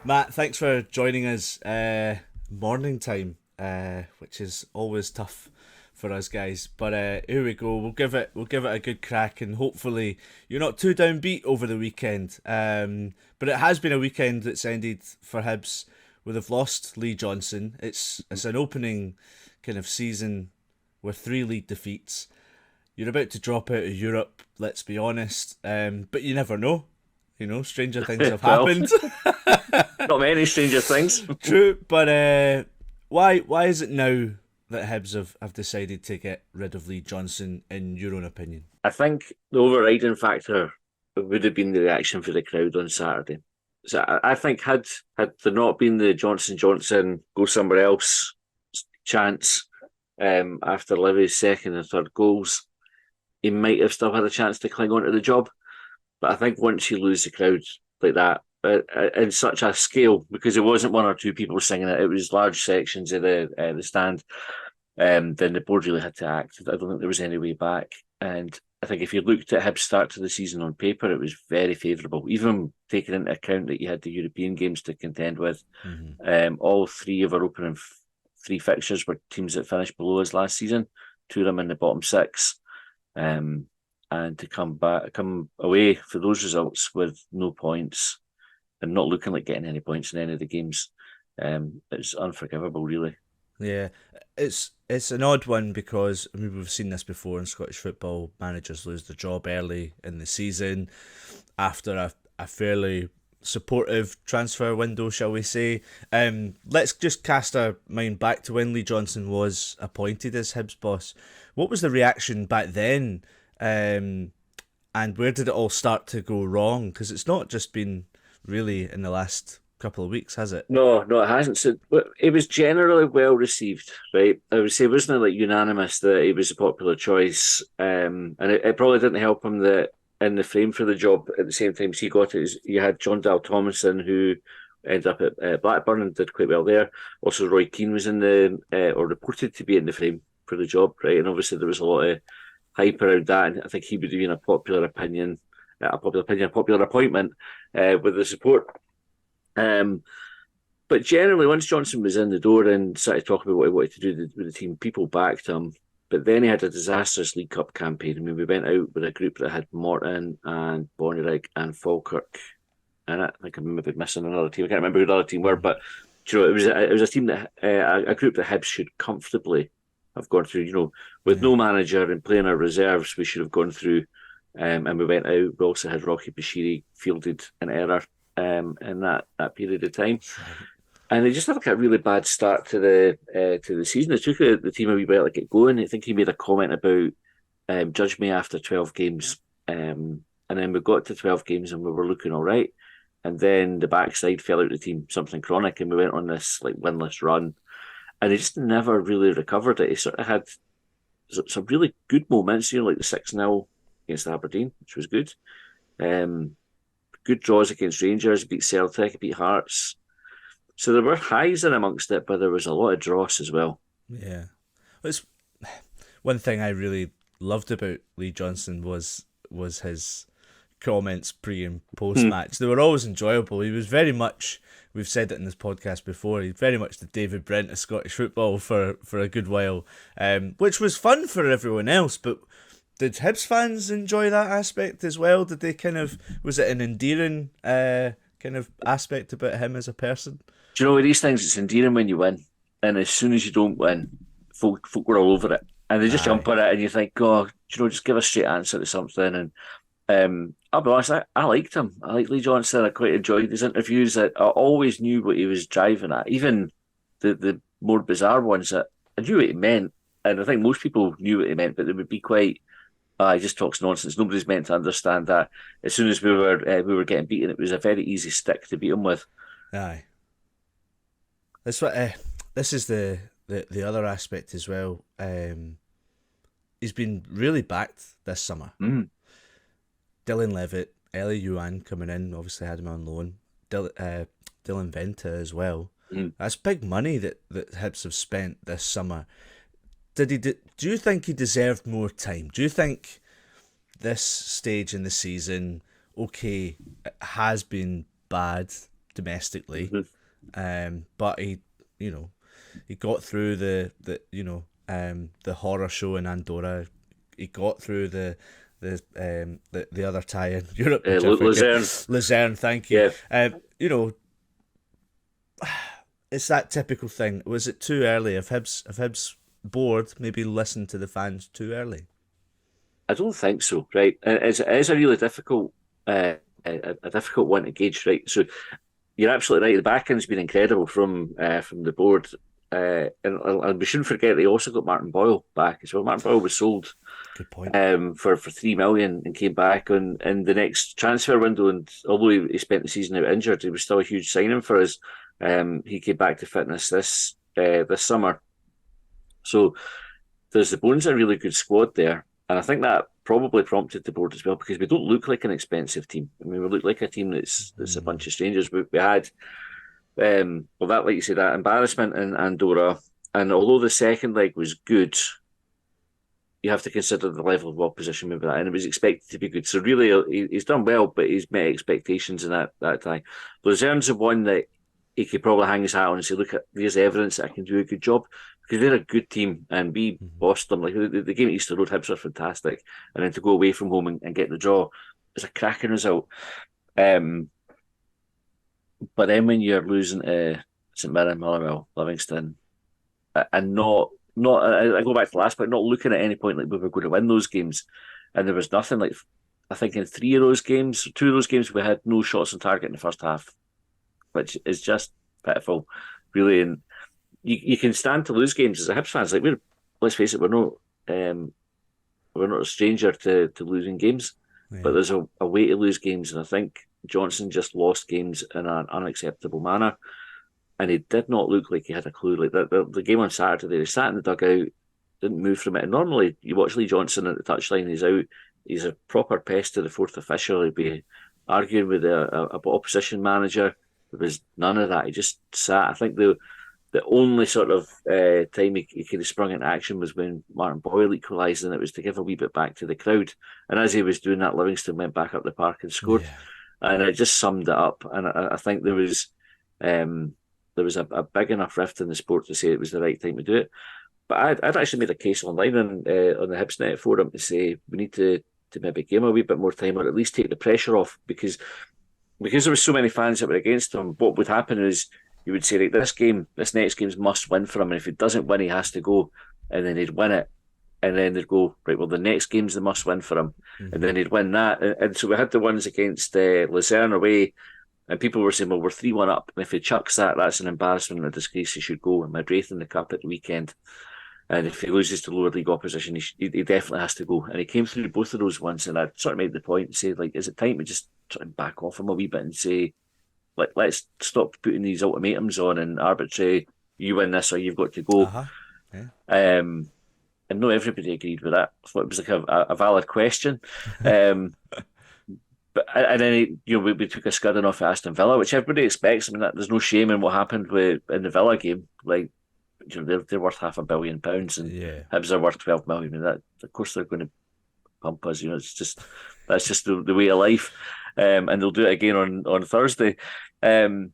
Matt, thanks for joining us morning time, which is always tough for us guys. But here we go. We'll give it a good crack, and hopefully you're not too downbeat over the weekend. But it has been a weekend that's ended for Hibs. We have lost Lee Johnson. It's an opening kind of season with 3 league defeats. You're about to drop out of Europe. Let's be honest. But you never know. Stranger things have Well, happened. not many stranger things. True, but why is it now that Hibs have decided to get rid of Lee Johnson, in your own opinion? I think the overriding factor would have been the reaction for the crowd on Saturday. So I think had there not been the Johnson go somewhere else chance after Livy's second and third goals, he might have still had a chance to cling on to the job. But I think once you lose the crowd like that, in such a scale, because it wasn't one or two people singing it, it was large sections of the stand, then the board really had to act. I don't think there was any way back. And I think if you looked at Hibs' start to the season on paper, it was very favourable, even taking into account that you had the European games to contend with. All three of our opening three fixtures were teams that finished below us last season, two of them in the bottom six. And to come away for those results with no points and not looking like getting any points in any of the games, it's unforgivable, really. Yeah, it's an odd one because we've seen this before in Scottish football. Managers lose their job early in the season after a fairly supportive transfer window, shall we say. Let's just cast our mind back to when Lee Johnson was appointed as Hibs boss. What was the reaction back then? And where did it all start to go wrong? Because it's not just been really in the last couple of weeks, has it? No, it hasn't. So it was generally well received, right? I would say it wasn't like unanimous that he was a popular choice, and it probably didn't help him that in the frame for the job at the same time as he got it. You had John Dal Thomason, who ended up at Blackburn and did quite well there. Also, Roy Keane was in the or reported to be in the frame for the job, right? And obviously there was a lot of hype around that, and I think he would have been a popular appointment with the support. But generally, once Johnson was in the door and started talking about what he wanted to do with the team, people backed him. But then he had a disastrous League Cup campaign. I mean, we went out with a group that had Morton and Bonnyrigg and Falkirk, and I think I'm maybe missing another team. I can't remember who the other team were, but it was a team that a group that Hibs should comfortably have gone through. With no manager and playing our reserves, we should have gone through. And we went out. We also had Rocky Bashiri fielded an error in that period of time, and they just had like a really bad start to the season. It took the team a wee while to get going. I think he made a comment about judge me after 12 games, and then we got to 12 games and we were looking all right, and then the backside fell out of the team, something chronic, and we went on this like winless run, and he just never really recovered it. He sort of had some really good moments, like the 6-0 against Aberdeen, which was good. Good draws against Rangers, beat Celtic, beat Hearts. So there were highs in amongst it, but there was a lot of dross as well. Yeah. It's one thing I really loved about Lee Johnson was his comments pre and post match. They were always enjoyable. He was very much, we've said it in this podcast before, he's very much the David Brent of Scottish football for a good while, which was fun for everyone else. But did Hibs fans enjoy that aspect as well? Did they was it an endearing kind of aspect about him as a person? Do you know, with these things, it's endearing when you win. And as soon as you don't win, folk were all over it. And they just jump on it and you think, oh, just give a straight answer to something. And I'll be honest, I liked him. I liked Lee Johnson. I quite enjoyed his interviews. I always knew what he was driving at. Even the more bizarre ones, that I knew what he meant. And I think most people knew what he meant, but they would be quite, he just talks nonsense. Nobody's meant to understand that. As soon as we were getting beaten, it was a very easy stick to beat him with. Aye. That's what. This is the other aspect as well. He's been really backed this summer. Dylan Levitt, Ellie Yuan coming in, obviously had him on loan. Dylan Venta as well. That's big money that Hibs have spent this summer. Do you think he deserved more time? Do you think this stage in the season, okay, it has been bad, domestically. Mm-hmm. But he got through the horror show in Andorra. He got through the other tie in Europe, which I forget. Luzerne, thank you. Yeah. It's that typical thing. Was it too early? If Hibs board maybe listened to the fans too early? I don't think so. Right, it is a really difficult, a difficult one to gauge. Right, so you're absolutely right. The backing's been incredible from the board, and we shouldn't forget they also got Martin Boyle back as well. Martin Boyle was sold, good point, for $3 million and came back in the next transfer window. And although he spent the season out injured, he was still a huge signing for us. He came back to fitness this summer, so there's the bones of a really good squad there. And I think that probably prompted the board as well, because we don't look like an expensive team. I mean, we look like a team that's a bunch of strangers. We had, that, like you say, that embarrassment in Andorra. And although the second leg was good, you have to consider the level of opposition with that. And it was expected to be good. So really, he's done well, but he's met expectations in that time. Luzerne's the one that he could probably hang his hat on and say, look, there's evidence that I can do a good job, because they're a good team and we bossed them. Like the game at Easter Road, Hibs were fantastic, and then to go away from home and get the draw is a cracking result. But then when you're losing to St Mirren, Motherwell, Livingston, and not I go back to the last point, not looking at any point like we were going to win those games, and there was nothing. Like, I think in 2 of those games, we had no shots on target in the first half, which is just pitiful, really. And you can stand to lose games as a Hibs fans. Like, let's face it, we're not a stranger to losing games, but there's a way to lose games, and I think Johnson just lost games in an unacceptable manner, and he did not look like he had a clue. Like the game on Saturday, he sat in the dugout, didn't move from it. And normally, you watch Lee Johnson at the touchline, he's out, he's a proper pest to the fourth official. He'd be arguing with a opposition manager. There was none of that. He just sat. I think the only sort of time he could have sprung into action was when Martin Boyle equalised, and it was to give a wee bit back to the crowd. And as he was doing that, Livingston went back up the park and scored. Yeah. And it just summed it up. And I think there was a big enough rift in the sport to say it was the right time to do it. But I'd actually made a case online on the Hibsnet forum to say we need to maybe give him a wee bit more time, or at least take the pressure off, because there were so many fans that were against him. What would happen is you would say, right, this next game's must win for him, and if he doesn't win, he has to go, and then he'd win it, and then they'd go, right, well, the next game's the must win for him, and then he'd win that, and so we had the ones against Luzerne away, and people were saying, well, we're 3-1 up, and if he chucks that, that's an embarrassment and a disgrace. He should go. And Madrid in the cup at the weekend, and if he loses to lower league opposition, he definitely has to go. And he came through both of those ones, and I sort of made the point and said, like, is it time to just try and back off him a wee bit and say, let's stop putting these ultimatums on and arbitrary, you win this or you've got to go. Yeah. And not everybody agreed with that. I thought it was like a valid question. But and then we took a scudding off at Aston Villa, which everybody expects. I mean, there's no shame in what happened in the Villa game. Like, they're worth £500 million, and Hibs are worth 12 million. I mean, that, of course, they're going to pump us. That's just the way of life. And they'll do it again on Thursday. But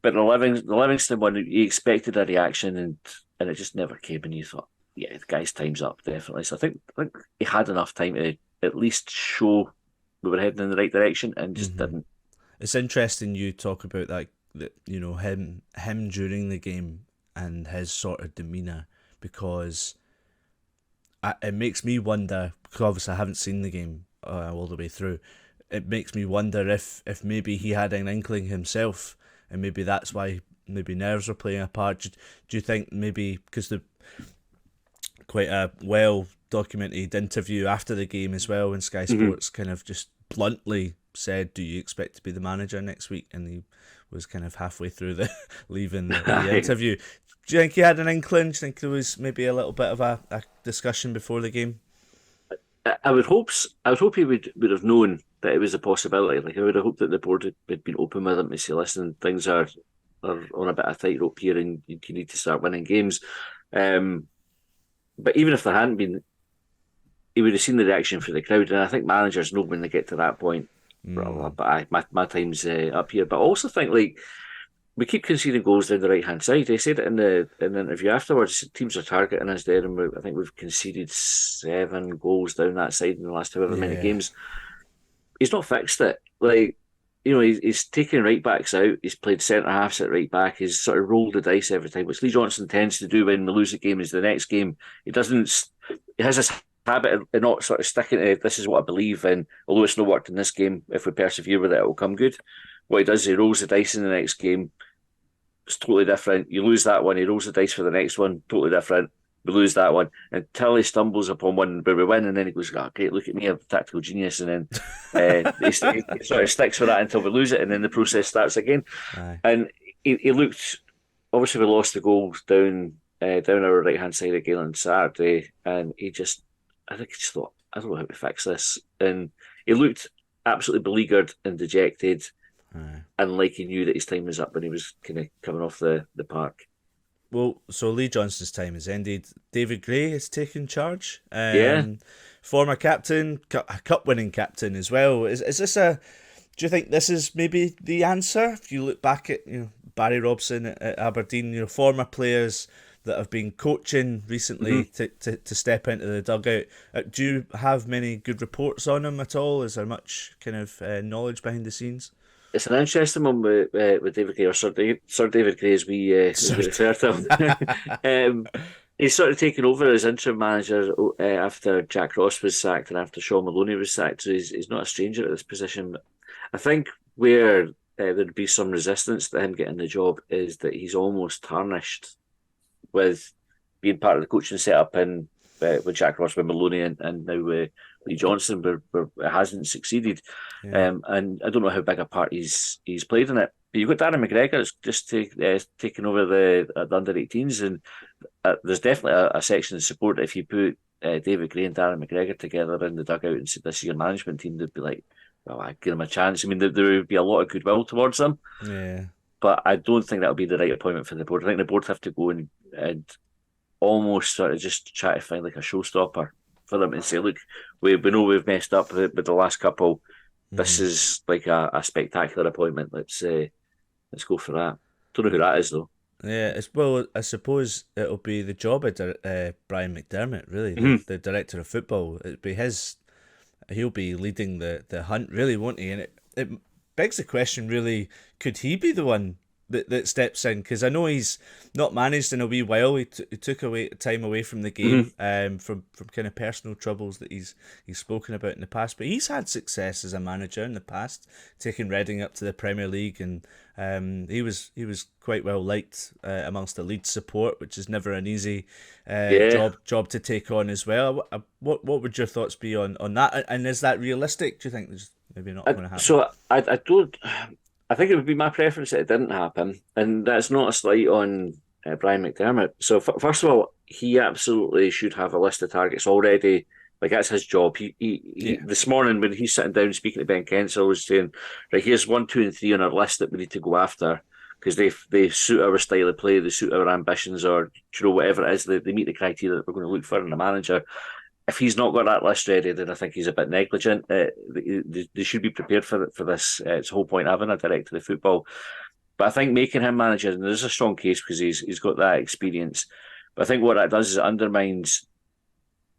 the Livingston one, you expected a reaction, and it just never came. And you thought, yeah, the guy's time's up, definitely. So I think he had enough time to at least show we were heading in the right direction, and just didn't. It's interesting you talk about that him during the game and his sort of demeanour, because it makes me wonder, because obviously I haven't seen the game all the way through. It makes me wonder if maybe he had an inkling himself, and maybe that's why maybe nerves are playing a part. Do you think maybe because the quite a well documented interview after the game as well, and Sky Sports kind of just bluntly said, "Do you expect to be the manager next week?" And he was kind of halfway through leaving the interview. Do you think he had an inkling? Do you think there was maybe a little bit of a discussion before the game? I would hope he would have known that it was a possibility. Like, I would have hoped that the board had been open with him to say, listen, things are on a bit of tightrope here, and you need to start winning games. But even if there hadn't been, he would have seen the reaction from the crowd, and I think managers know when they get to that point But my time's up here. But I also think like we keep conceding goals down the right hand side. They said it in the interview afterwards. Teams are targeting us there, and I think we've conceded 7 goals down that side in the last however many games. He's not fixed it. Like, you know, he's taken right backs out. He's played centre halves at right back. He's sort of rolled the dice every time, which Lee Johnson tends to do when we lose a game. Is the next game he doesn't. He has this habit of not sort of sticking to this is what I believe in. Although it's not worked in this game, if we persevere with it, it will come good. What he does, he rolls the dice in the next game. It's totally different. You lose that one, he rolls the dice for the next one, totally different. We lose that one until he stumbles upon one where we win, and then he goes, "Oh, great, look at me, I'm a tactical genius." And then he sort of sticks with that until we lose it, and then the process starts again. Aye. And he looked, obviously, we lost the goals down our right hand side again on Saturday, and I just thought, I don't know how to fix this. And he looked absolutely beleaguered and dejected. And like he knew that his time was up when he was kind of coming off the park. Well, so Lee Johnson's time has ended. David Gray has taken charge. Former captain, cup-winning captain as well. Is this do you think this is maybe the answer? If you look back at Barry Robson at Aberdeen, former players that have been coaching recently to step into the dugout. Do you have many good reports on him at all? Is there much kind of knowledge behind the scenes? It's an interesting one with David Gray, or Sir David Gray, as we refer to him. He's sort of taken over as interim manager after Jack Ross was sacked and after Sean Maloney was sacked, so he's not a stranger at this position. I think where there'd be some resistance to him getting the job is that he's almost tarnished with being part of the coaching setup and with Jack Ross, with Maloney, and now with Lee Johnson, where it hasn't succeeded. And I don't know how big a part he's played in it. But you've got Darren McGregor just taking over the under-18s, and there's definitely a section of support. If you put David Gray and Darren McGregor together in the dugout and said this is your management team, they'd be like, well, I give him a chance. I mean, there would be a lot of goodwill towards them. Yeah. But I don't think that would be the right appointment for the board. I think the board have to go and almost sort of just try to find like a showstopper for them and say, look, we know we've messed up with the last couple. This is like a spectacular appointment. Let's go for that. Don't know who that is though. Yeah, I suppose it'll be the job of Brian McDermott, really, the director of football. It'll be he'll be leading the hunt, really, won't he? And it begs the question, really, could he be the one that steps in? Because I know he's not managed in a wee while. He took time away from the game from kind of personal troubles that he's spoken about in the past. But he's had success as a manager in the past, taking Reading up to the Premier League, and he was quite well liked amongst the Leeds support, which is never an easy job to take on as well. What would your thoughts be on that? And is that realistic? Do you think there's maybe not going to happen? So I don't. I think it would be my preference that it didn't happen, and that's not a slight on Brian McDermott. So first of all, he absolutely should have a list of targets already. Like, that's his job. He this morning when he's sitting down speaking to Ben Kensel, was saying, right, here's 1, 2, and 3 on our list that we need to go after because they suit our style of play, they suit our ambitions, or whatever it is. They meet the criteria that we're going to look for in a manager. If he's not got that list ready, then I think he's a bit negligent. They should be prepared for this. It's the whole point of having a director of football. But I think making him manager, and there's a strong case because he's got that experience. But I think what that does is it undermines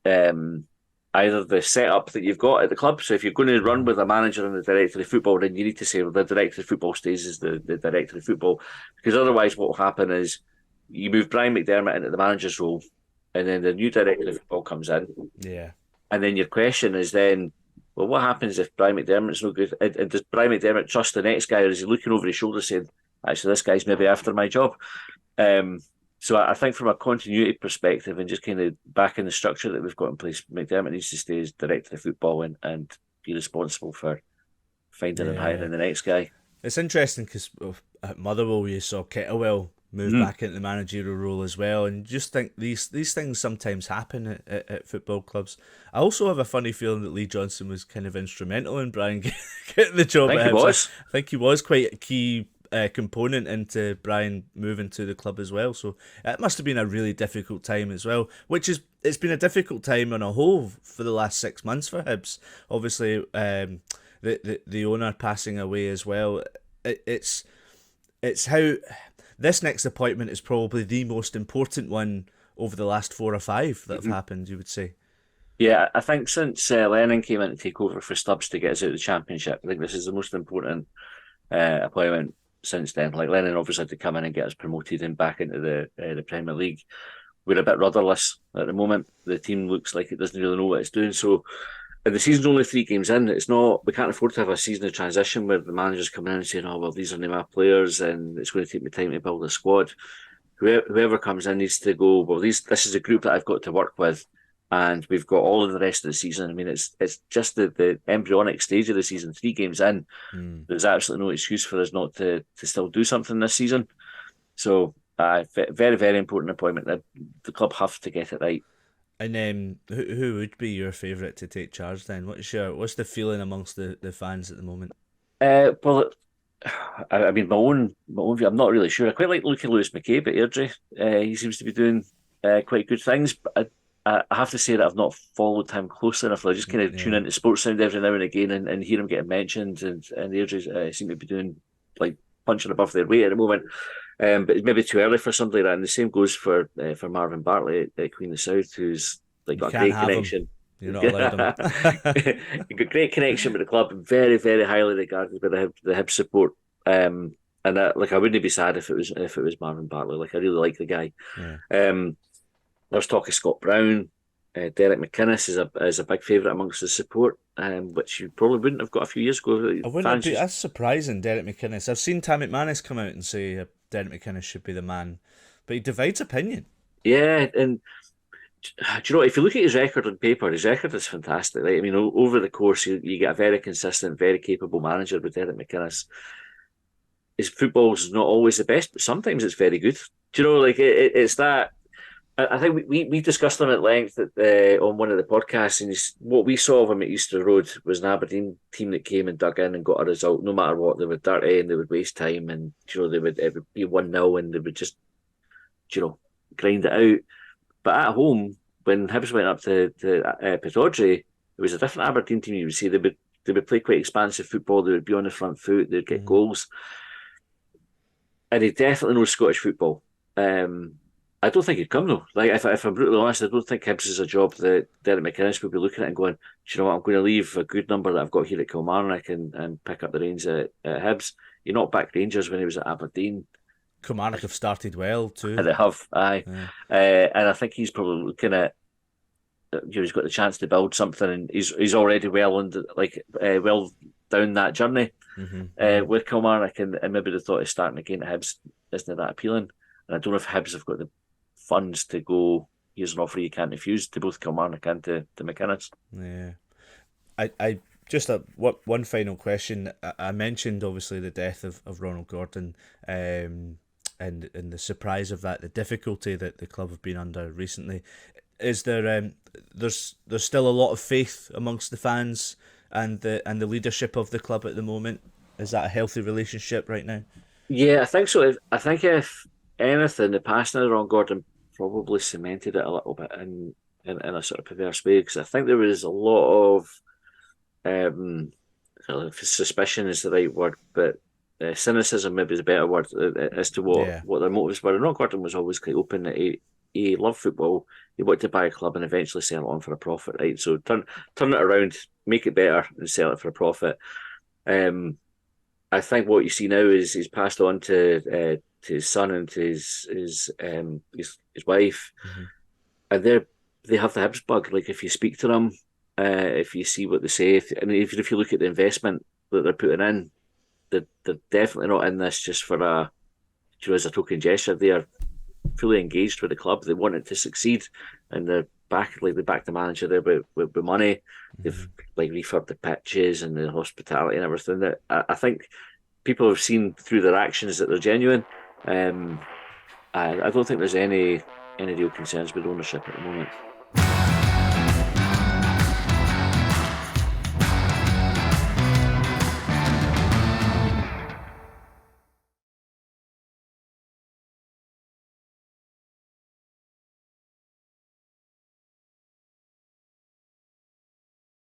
either the setup that you've got at the club. So if you're going to run with a manager and the director of football, then you need to say, well, the director of football stays as the director of football. Because otherwise what will happen is you move Brian McDermott into the manager's role, and then the new director of football comes in. Yeah. And then your question is then, well, what happens if Brian McDermott's no good? And does Brian McDermott trust the next guy, or is he looking over his shoulder saying, actually, this guy's maybe after my job? So I think from a continuity perspective and just kind of back in the structure that we've got in place, McDermott needs to stay as director of football and be responsible for finding and hiring the next guy. It's interesting because at Motherwell you saw Kettlewell move back into the managerial role as well, and just think these things sometimes happen at football clubs. I also have a funny feeling that Lee Johnson was kind of instrumental in Brian getting the job. I think he was quite a key component into Brian moving to the club as well. So it must have been a really difficult time as well, it's been a difficult time on a whole for the last 6 months for Hibs. Obviously, the owner passing away as well. It's how this next appointment is probably the most important one over the last 4 or 5 that have happened, you would say. Yeah, I think since Lennon came in to take over for Stubbs to get us out of the Championship, I think this is the most important appointment since then. Like, Lennon obviously had to come in and get us promoted and back into the Premier League. We're a bit rudderless at the moment. The team looks like it doesn't really know what it's doing. So, and the season's only 3 games in. It's not. We can't afford to have a season of transition where the manager's coming in and saying, "Oh well, these are my players, and it's going to take me time to build a squad." Whoever comes in needs to go, well, this is a group that I've got to work with, and we've got all of the rest of the season. I mean, it's just the embryonic stage of the season. 3 games in, there's absolutely no excuse for us not to still do something this season. So, very, very important appointment. The club have to get it right. And who would be your favourite to take charge then? What's the feeling amongst the fans at the moment? Well, I mean, my own view, I'm not really sure. I quite like looking at Lewis McCabe at Airdrie. He seems to be doing quite good things, but I have to say that I've not followed him closely enough. I just kind of tune into Sports Sound every now and again and hear him getting mentioned, and the Airdrie seem to be doing, like, punching above their weight at the moment. But it's maybe too early for somebody like that. And the same goes for Marvin Bartley at Queen of the South, who's like got a great connection. Him. You're not allowed him. He got great connection with the club, very, very highly regarded by the Hibs support. And I wouldn't be sad if it was Marvin Bartley. Like, I really like the guy. Yeah. There's talk of Scott Brown. Derek McInnes is a big favourite amongst the support, which you probably wouldn't have got a few years ago. That's surprising, Derek McInnes. I've seen Tam McManus come out and say Derek McInnes should be the man, but he divides opinion. Yeah, and do you know, if you look at his record on paper, his record is fantastic. Right? I mean, over the course, you get a very consistent, very capable manager with Derek McInnes. His football's not always the best, but sometimes it's very good. Do you know, like, it's that. I think we discussed him at length on one of the podcasts, and what we saw of him at Easter Road was an Aberdeen team that came and dug in and got a result no matter what. They were dirty and they would waste time, and you know, it would be 1-0 and they would just, you know, grind it out. But at home, when Hibs went up to Pittodrie, it was a different Aberdeen team. You would see they would play quite expansive football. They would be on the front foot. They'd get goals, and he definitely knows Scottish football. I don't think he'd come though. Like, if I'm brutally honest, I don't think Hibs is a job that Derek McInnes would be looking at and going, do you know what, I'm going to leave a good number that I've got here at Kilmarnock and pick up the reins at Hibs. He knocked back Rangers when he was at Aberdeen. Kilmarnock have started well too. And they have, aye. Yeah. And I think he's probably looking at, he's got the chance to build something, and he's already well down that journey with Kilmarnock, and maybe the thought of starting again at Hibs isn't that appealing. And I don't know if Hibs have got the funds to go, here's an offer you can't refuse, to both Kilmarnock and to McInnes. Yeah. I just one final question. I mentioned obviously the death of Ronald Gordon, and the surprise of that, the difficulty that the club have been under recently. Is there there's still a lot of faith amongst the fans and the leadership of the club at the moment? Is that a healthy relationship right now? Yeah, I think so. I think if anything, the passing of Ron Gordon probably cemented it a little bit in a sort of perverse way, because I think there was a lot of suspicion is the right word, but cynicism maybe is a better word as to what their motives were. And Ron Gordon was always quite open that he loved football. He wanted to buy a club and eventually sell it on for a profit, right? So turn it around, make it better, and sell it for a profit. I think what you see now is he's passed on to his son and to his wife, and they have the Hibs bug. Like, if you speak to them, if you see what they say, if you look at the investment that they're putting in, they're definitely not in this just for as a token gesture. They are fully engaged with the club. They want it to succeed, and they back the manager there with money. They've refurbed the pitches and the hospitality and everything. That I think people have seen through their actions that they're genuine. I don't think there's any real concerns with ownership at the moment.